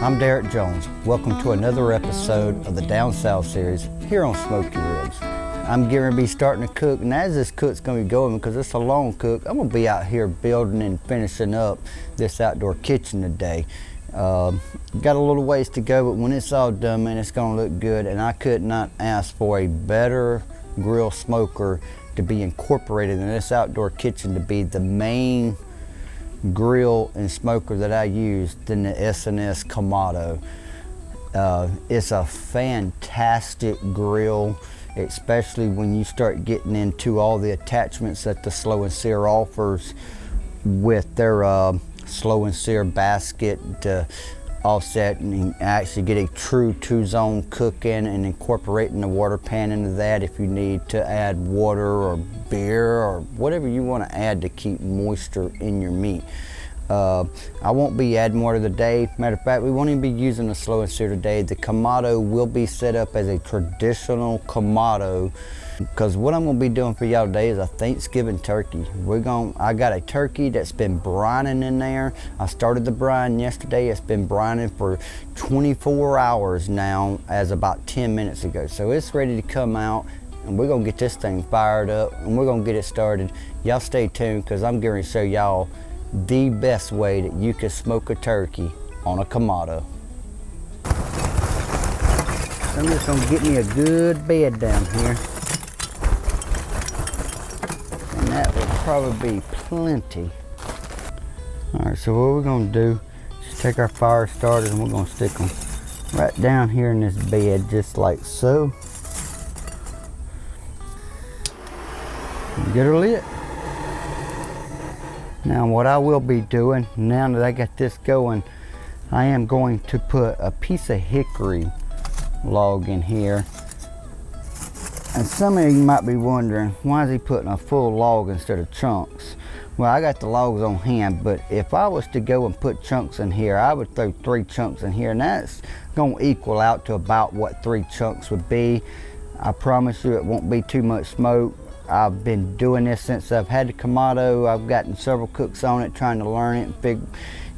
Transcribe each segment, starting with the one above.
I'm Derek Jones. Welcome to another episode of the Down South series here on Smoky Ribs. I'm getting to be starting to cook, and as this cook's going to be going, because it's a long cook, I'm going to be out here building and finishing up this outdoor kitchen today. Got a little ways to go, but when it's all done, man, it's going to look good, and I could not ask for a better grill smoker to be incorporated in this outdoor kitchen to be the main grill and smoker that I use than the S&S Kamado. It's a fantastic grill, especially when you start getting into all the attachments that the Slow and Sear offers with their Slow and Sear basket to offset and actually get a true 2-zone cooking and incorporating the water pan into that if you need to add water or beer or whatever you want to add to keep moisture in your meat. I won't be adding water today. Matter of fact, we won't even be using the Slow and Sear today. The Kamado will be set up as a traditional Kamado, because what I'm going to be doing for y'all today is a Thanksgiving turkey. I got a turkey that's been brining in there. I started the brine yesterday. It's been brining for 24 hours now, as about 10 minutes ago. So it's ready to come out, and we're going to get this thing fired up, and we're going to get it started. Y'all stay tuned, because I'm going to show y'all the best way that you can smoke a turkey on a Kamado. I'm just going to get me a good bed down here. And that will probably be plenty. Alright, so what we're going to do is take our fire starters and we're going to stick them right down here in this bed, just like so. Get her lit. Now what I will be doing, now that I got this going, I am going to put a piece of hickory log in here. And some of you might be wondering, why is he putting a full log instead of chunks? Well, I got the logs on hand, but if I was to go and put chunks in here, I would throw 3 chunks in here, and that's going to equal out to about what 3 chunks would be. I promise you it won't be too much smoke. I've been doing this since I've had the Kamado. I've gotten several cooks on it, trying to learn it, and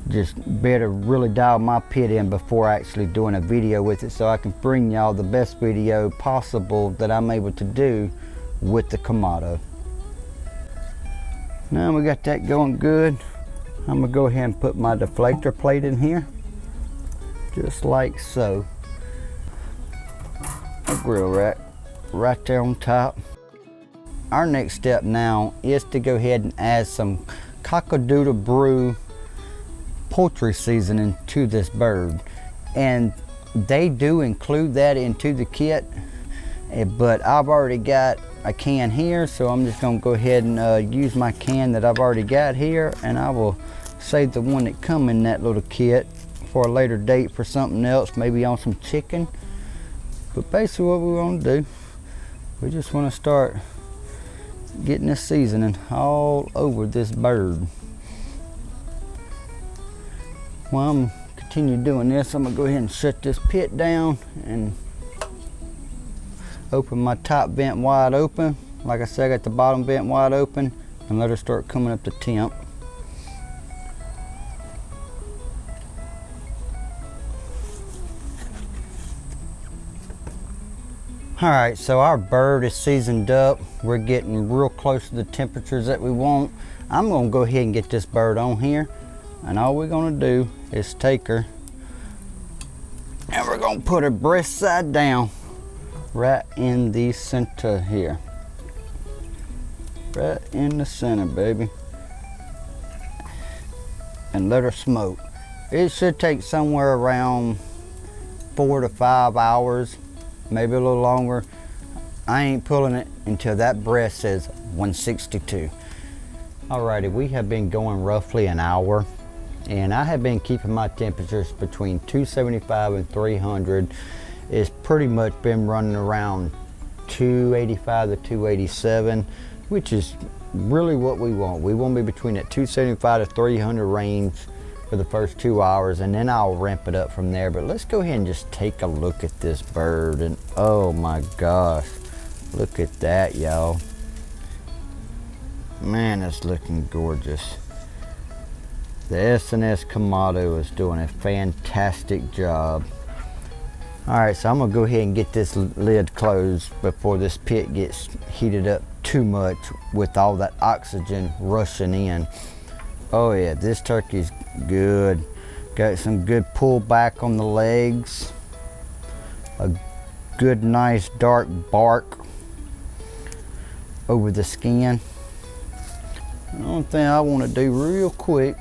just better really dial my pit in before actually doing a video with it, so I can bring y'all the best video possible that I'm able to do with the Kamado. Now we got that going good. I'm gonna go ahead and put my deflector plate in here, just like so. A grill rack right there on top. Our next step now is to go ahead and add some Cock-a-doodle brew poultry seasoning to this bird, and they do include that into the kit, but I've already got a can here, so I'm just going to go ahead and use my can that I've already got here, and I will save the one that come in that little kit for a later date for something else, maybe on some chicken. But basically what we want to do, we just want to start getting this seasoning all over this bird. While I'm continue doing this, I'm gonna go ahead and shut this pit down and open my top vent wide open. Like I said, I got the bottom vent wide open, and let her start coming up to temp. Alright, so our bird is seasoned up. We're getting real close to the temperatures that we want. I'm gonna go ahead and get this bird on here, and all we're gonna do is take her and we're gonna put her breast side down right in the center here. Right in the center, baby. And let her smoke. It should take somewhere around 4 to 5 hours, maybe a little longer. I ain't pulling it until that breast says 162. Alrighty, we have been going roughly an hour, and I have been keeping my temperatures between 275 and 300. It's pretty much been running around 285 to 287, which is really what we want. We want to be between that 275 to 300 range for the first 2 hours, and then I'll ramp it up from there. But let's go ahead and just take a look at this bird, and oh my gosh, look at that, y'all. Man, it's looking gorgeous. The S&S Kamado is doing a fantastic job. All right, so I'm gonna go ahead and get this lid closed before this pit gets heated up too much with all that oxygen rushing in. Oh yeah, this turkey's good. Got some good pull back on the legs. A good, nice dark bark over the skin. The only thing I want to do real quick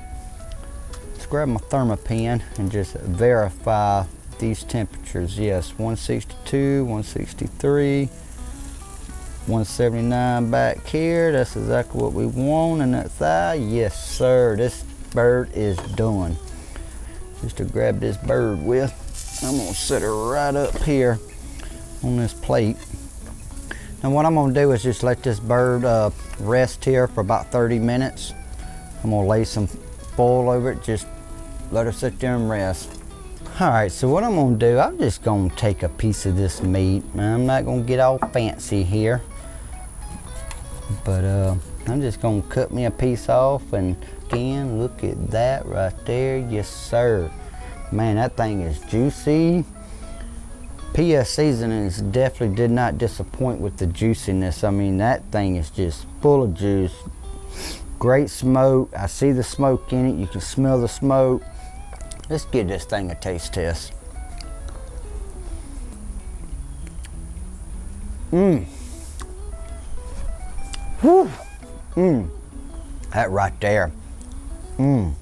is grab my thermopen and just verify these temperatures. Yes, 162, 163, 179 back here. That's exactly what we want in that thigh. Yes, sir. This bird is done. Just to grab this bird with, I'm gonna set her right up here on this plate. Now what I'm gonna do is just let this bird rest here for about 30 minutes. I'm gonna lay some foil over it, just let her sit there and rest. All right, so what I'm gonna do, I'm just gonna take a piece of this meat. I'm not gonna get all fancy here, but I'm just gonna cut me a piece off, and again, look at that right there. Yes, sir. Man, that thing is juicy. PS Seasonings definitely did not disappoint with the juiciness. I mean, that thing is just full of juice. Great smoke. I see the smoke in it. You can smell the smoke. Let's give this thing a taste test. Mmm. Whew. Mmm. That right there. Mmm.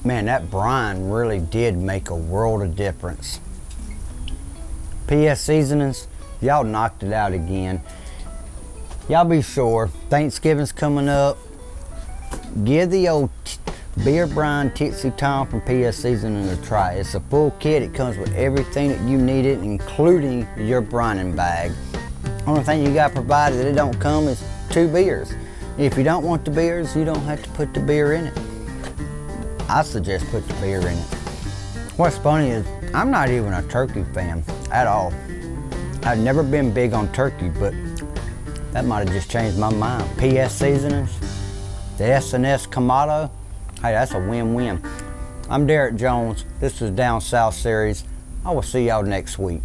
Man, that brine really did make a world of difference. PS Seasonings, y'all knocked it out again. Y'all be sure, Thanksgiving's coming up. Give the old beer brine Titsy Tom from PS Seasonings a try. It's a full kit. It comes with everything that you needed, including your brining bag. Only thing you got provided that it don't come is 2 beers. If you don't want the beers, you don't have to put the beer in it. I suggest put the beer in it. What's funny is I'm not even a turkey fan at all. I've never been big on turkey, but that might have just changed my mind. PS Seasonings, the S&S Kamado, hey, that's a win-win. I'm Derek Jones. This is Down South Series. I will see y'all next week.